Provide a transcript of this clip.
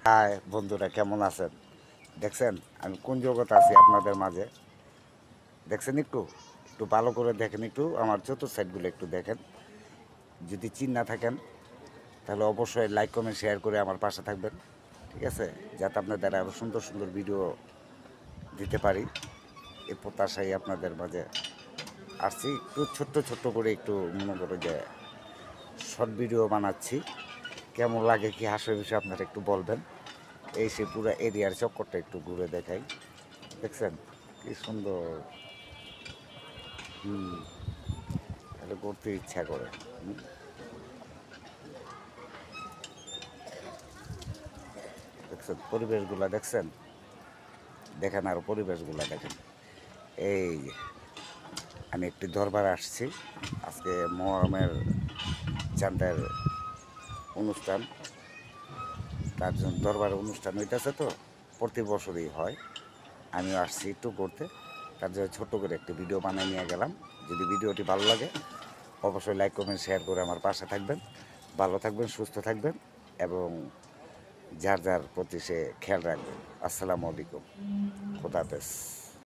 High বন্ধুরা, কেমন আছেন? দেখছেন আমি কোন জগতে আছি আপনাদের মাঝে? দেখছেন? একটু একটু ভালো করে দেখেন, একটু আমার চতুর্থ সাইডগুলো একটু দেখেন। যদি চিন না থাকেন তাহলে অবশ্যই লাইক কমেন্ট শেয়ার করে আমার পাশে থাকবেন, ঠিক আছে? যাতে আপনাদের আরও সুন্দর সুন্দর ভিডিও দিতে পারি, এ প্রত্যাশাই আপনাদের মাঝে আসছি। একটু ছোট্ট ছোট্ট করে একটু মনে করে যে শর্ট ভিডিও বানাচ্ছি। কেমন লাগে, কি হাসির বিষয় আপনারা একটু বলবেন। এই সে পুরো এরিয়ার চক্করটা একটু ঘুরে দেখাই। দেখছেন কি সুন্দর? হুম, এটা করতে ইচ্ছা করে। হুম, দেখছেন পরিবেশগুলা? দেখছেন? দেখেন আর পরিবেশগুলা দেখেন। এই যে, আমি একটি দরবার আসছি আজকে। মহরমের চাঁদের অনুষ্ঠান, তার জন্য দরবারের অনুষ্ঠান হইতেছে তো, প্রতি বছরই হয়। আমিও আসছি একটু করতে, তার জন্য ছোট্ট করে একটি ভিডিও বানিয়ে নিয়ে গেলাম। যদি ভিডিওটি ভালো লাগে অবশ্যই লাইক কমেন্ট শেয়ার করে আমার পাশে থাকবেন। ভালো থাকবেন, সুস্থ থাকবেন এবং যার যার প্রতি সে খেয়াল রাখবেন। আসসালামু আলাইকুম, খোদা হাফেজ।